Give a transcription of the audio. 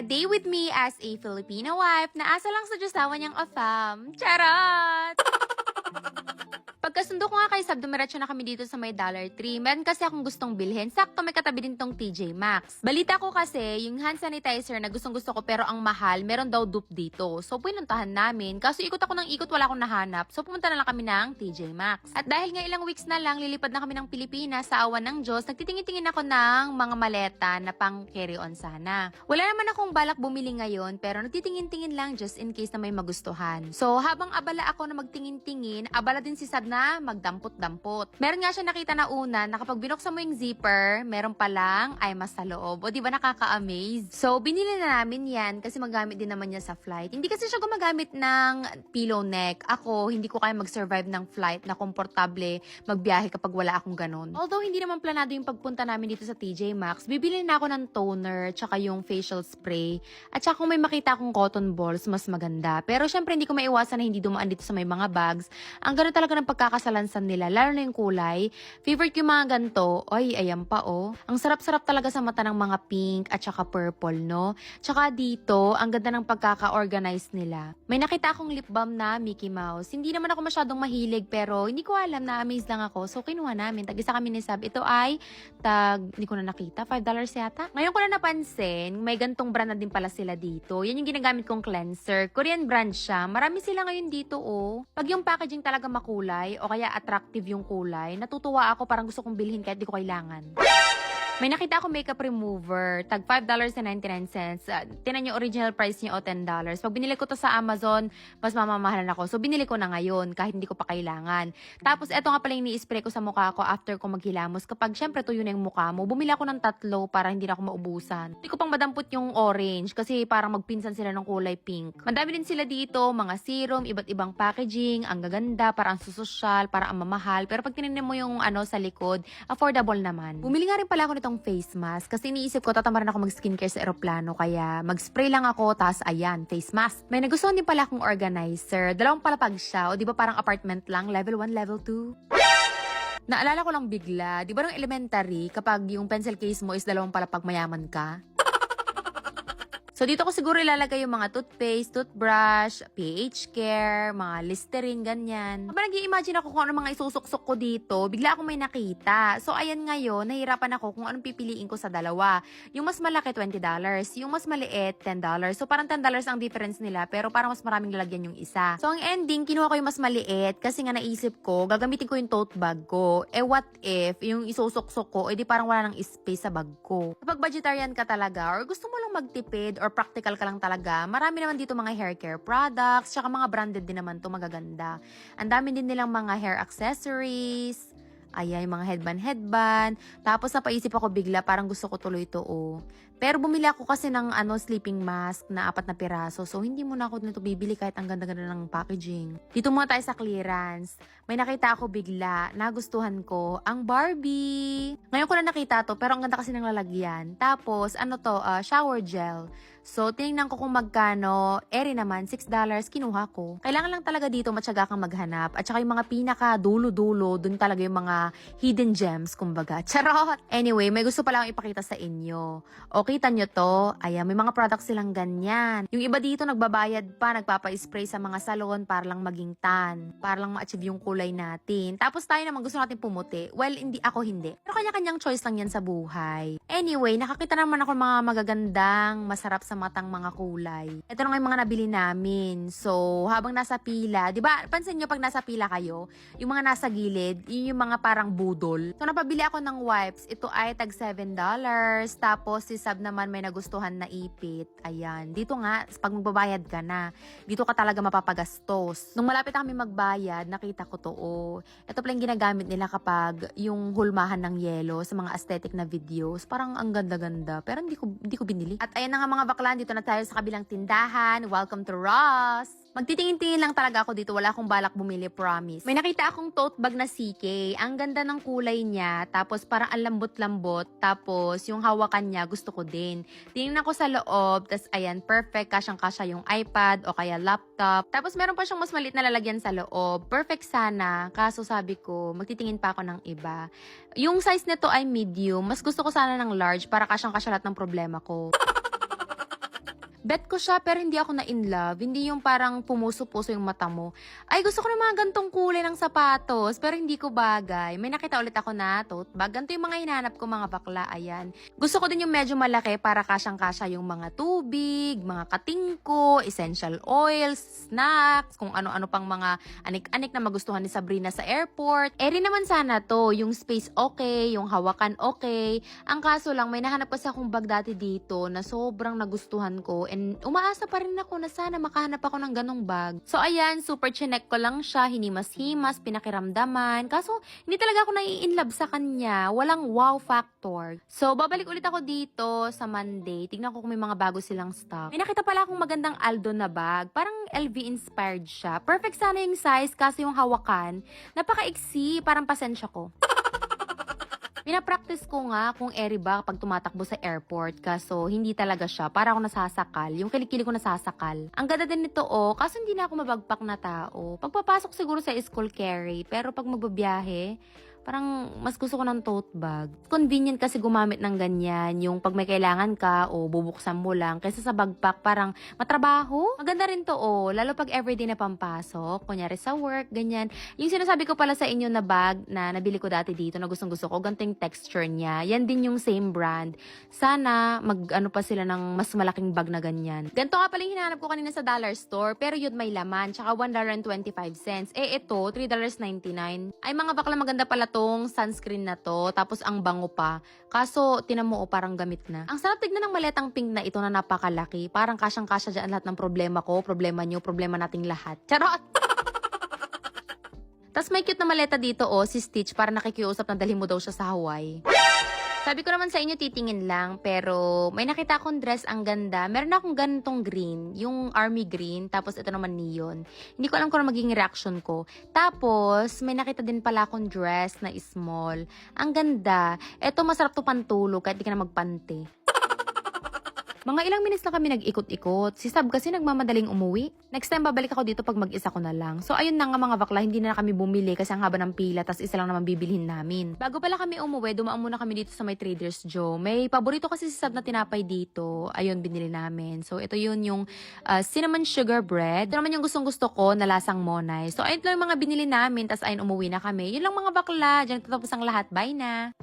A day with me as a Filipino wife na asa lang sa Diyosawa niyang afam. Charot! Pagkasundo ko nga kay Sab, dumiretso na kami dito sa may Dollar Tree. Meron kasi akong gustong bilhin. Sakto may katabi din tong TJ Maxx. Balita ko kasi, yung hand sanitizer na gustong gusto ko pero ang mahal, meron daw dupe dito. So pinuntahan namin. Kaso ikot ako ng ikot, wala akong nahanap. So pumunta na lang kami ng TJ Maxx. At dahil nga ilang weeks na lang, lilipad na kami ng Pilipinas sa awan ng Diyos, nagtitingin-tingin ako ng mga maleta na pang carry on sana. Wala naman akong balak bumili ngayon, pero nagtitingin-tingin lang just in case na may magustuhan. So habang abala ako na magtingin-tingin, abala din si Sab na magdampot-dampot. Meron nga siya nakita na una na kapag binuksan mo yung zipper, meron palang ay mas sa loob. O di ba nakaka-amaze? So binili na namin yan kasi magamit din naman niya sa flight. Hindi kasi siya gumagamit ng pillow neck. Ako, hindi ko kaya mag-survive ng flight na komportable magbiyahe kapag wala akong ganun. Although hindi naman planado yung pagpunta namin dito sa TJ Maxx, bibili na ako ng toner tsaka yung facial spray. At saka kung may makita akong cotton balls, mas maganda. Pero syempre hindi ko maiwasan na hindi dumaan dito sa may mga bags. Ang gano'n talaga ng pagkakasalansan nila, lalo na yung kulay. Favorite yung mga ganito. Oy, ayan pa oh. Ang sarap-sarap talaga sa mata ng mga pink at saka purple, no? Tsaka dito, ang ganda ng pagkaka-organize nila. May nakita akong lip balm na Mickey Mouse. Hindi naman ako masyadong mahilig pero hindi ko alam, na-amaze lang ako. So kinuha namin. Tag-isa kami ni Sab. Ito ay hindi ko na nakita. $5 yata. Ngayon ko na napansin, may gantong brand na din pala sila dito. Yan yung ginagamit kong cleanser. Korean brand siya. Marami sila ngayon dito oh. Pag yung packaging talaga makulay o kaya attractive yung kulay, natutuwa ako, parang gusto kong bilhin kahit di ko kailangan. May nakita ako makeup remover, tag $5.99. Tinan yung original price niya o $10. Pag binili ko to sa Amazon, mas mamamahalan ako. So binili ko na ngayon kahit hindi ko pa kailangan. Tapos eto nga pala yung ni-spray ko sa mukha ko after ko maghilamos. Kapag syempre tuyo na yung mukha mo, bumili ako ng 3 para hindi na ako maubusan. Hindi ko pang madampot yung orange kasi parang magpinsan sila ng kulay pink. Madami din sila dito, mga serum, iba't ibang packaging, ang gaganda, parang susosyal, parang ang mamahal. Pero pag tinignan mo yung sa likod, affordable naman. Bumili nga rin pala ako nitong face mask kasi iniisip ko tatamaran ako mag-skincare sa eroplano kaya mag-spray lang ako tas ayan, face mask. May nagustuhan din pala akong organizer. 2 palapag siya o di ba parang apartment lang, level 1, level 2. Naalala ko lang bigla, di ba nung elementary kapag yung pencil case mo is 2 palapag mayaman ka? So, dito ko siguro ilalagay yung mga toothpaste, toothbrush, pH care, mga Listerine, ganyan. Habang nag-i-imagine ako kung ano mga isusuksok ko dito, bigla akong may nakita. So, ayan ngayon, nahirapan ako kung anong pipiliin ko sa dalawa. Yung mas malaki, $20. Yung mas maliit, $10. So, parang $10 ang difference nila, pero parang mas maraming lalagyan yung isa. So, ang ending, kinuha ko yung mas maliit kasi nga naisip ko, gagamitin ko yung tote bag ko. Eh, what if yung isusuksok ko, edi parang wala ng space sa bag ko. Kapag vegetarian ka talaga, or gusto mo lang magtipid, or practical ka lang talaga, marami naman dito mga hair care products, tsaka mga branded din naman to, magaganda. Ang dami din nilang mga hair accessories, ayan, yung mga headband. Tapos napaisip ako bigla, parang gusto ko tuloy ito oh. Pero bumili ako kasi ng sleeping mask na 4 na piraso. So hindi muna ako nito bibili kahit ang ganda-ganda ng packaging. Dito muna tayo sa clearance. May nakita ako bigla, nagustuhan ko, ang Barbie. Ngayon ko na nakita to, pero ang ganda kasi ng lalagyan. Tapos shower gel. So tinignan ko kung magkano, eri naman, $6 kinuha ko. Kailangan lang talaga dito matyaga kang maghanap. At saka yung mga pinaka dulo-dulo, dun talaga yung mga hidden gems, kumbaga. Charot! Anyway, may gusto pala akong ipakita sa inyo. Okay, kita nyo to? Ayan, may mga products silang ganyan. Yung iba dito nagbabayad pa, nagpapa-spray sa mga salon para lang maging tan. Para lang ma-achieve yung kulay natin. Tapos tayo naman gusto natin pumuti. Well, ako hindi. Pero kanya-kanyang choice lang yan sa buhay. Anyway, nakakita naman ako mga magagandang, masarap sa matang mga kulay. Ito na nga yung mga nabili namin. So, habang nasa pila, di ba, pansin nyo pag nasa pila kayo, yung mga nasa gilid, yun yung mga parang budol. So, napabili ako ng wipes. Ito ay tag $7. Tapos, si Sab naman may nagustuhan na ipit. Ayan. Dito nga, pag magbabayad ka na, dito ka talaga mapapagastos. Nung malapit na kami magbayad, nakita ko to. Oh. Ito pala yung ginagamit nila kapag yung hulmahan ng yelo sa mga aesthetic na videos. Parang ang ganda-ganda. Pero hindi ko binili. At ayan na nga mga bakla, dito na tayo sa kabilang tindahan. Welcome to Ross! Magtitingin-tingin lang talaga ako dito. Wala akong balak bumili, promise. May nakita akong tote bag na CK. Ang ganda ng kulay niya. Tapos parang ang lambot-lambot. Tapos yung hawakan niya, gusto ko din. Tingnan ko sa loob. Tapos ayan, perfect. Kasyang-kasya yung iPad o kaya laptop. Tapos meron pa siyang mas maliit na lalagyan sa loob. Perfect sana. Kaso sabi ko, magtitingin pa ako ng iba. Yung size nito ay medium. Mas gusto ko sana ng large para kasyang-kasya lahat ng problema ko. Bet ko siya pero hindi ako na in love. Hindi yung parang pumuso-puso yung mata mo. Ay, gusto ko ng mga gantong kulay ng sapatos pero hindi ko bagay. May nakita ulit ako na tote bag. Ganito yung mga hinahanap ko mga bakla. Ayan. Gusto ko din yung medyo malaki para kasyang-kasya yung mga tubig, mga katingko, essential oils, snacks, kung ano-ano pang mga anik-anik na magustuhan ni Sabrina sa airport. Eh rin naman sana to, yung space okay, yung hawakan okay. Ang kaso lang, may nahanap kasi akong bag dati dito na sobrang nagustuhan ko and umaasa pa rin ako na sana makahanap ako ng ganong bag. So ayan, super chinek ko lang siya, hinimas-himas, pinakiramdaman. Kaso hindi talaga ako nai-inlove sa kanya. Walang wow factor. So babalik ulit ako dito sa Monday. Tignan ko kung may mga bago silang stock. May nakita pala akong magandang Aldo na bag. Parang LV inspired siya. Perfect sana yung size kaso yung hawakan napaka-iksi, parang pasensya ko. Pinapractice ko nga kung eri ba kapag tumatakbo sa airport kaso hindi talaga siya. Para ako nasasakal. Yung kilikili ko nasasakal. Ang ganda din nito kaso hindi na ako mabagpak na tao. Pagpapasok siguro sa school carry pero pag magbabiyahe, parang mas gusto ko ng tote bag. Convenient kasi gumamit ng ganyan. Yung pag may kailangan ka o bubuksan mo lang. Kaysa sa bagpack parang matrabaho. Maganda rin to lalo pag everyday na pampasok. Kunyari sa work, ganyan. Yung sinasabi ko pala sa inyo na bag na nabili ko dati dito na gustong gusto ko. Ganito yung texture niya. Yan din yung same brand. Sana mag-ano pa sila ng mas malaking bag na ganyan. Ganito nga pala yung hinahanap ko kanina sa dollar store. Pero yun may laman. Tsaka $1.25. Eh ito, $3.99. Ay mga bakla maganda pala tong sunscreen na to, tapos ang bango pa. Kaso, tinan mo parang gamit na. Ang sarap tignan ng maletang pink na ito na napakalaki. Parang kasyang-kasya dyan lahat ng problema ko, problema nyo, problema nating lahat. Charot! Tapos may cute na maleta dito si Stitch, para nakikiusap na dalhin mo daw siya sa Hawaii. Sabi ko naman sa inyo, titingin lang. Pero may nakita akong dress, ang ganda. Meron akong ganitong green. Yung army green. Tapos ito naman neon. Hindi ko alam kung ano magiging reaction ko. Tapos, may nakita din pala akong dress na small. Ang ganda. Ito masarap to pantulog kahit di ka na magpante. Mga ilang minutes na kami nag-ikot-ikot. Si Sab kasi nagmamadaling umuwi. Next time babalik ako dito pag mag-isa ko na lang. So ayun na nga mga bakla, hindi na kami bumili kasi ang haba ng pila tas isa lang naman bibilhin namin. Bago pala kami umuwi, dumaan muna kami dito sa may Trader's Joe. May paborito kasi si Sab na tinapay dito. Ayun, binili namin. So ito yun yung cinnamon sugar bread. Ito naman yung gustong gusto ko na lasang monay. So ayun lang yung mga binili namin tas ayun umuwi na kami. Yun lang mga bakla. Diyan tatapos ang lahat. Bye na!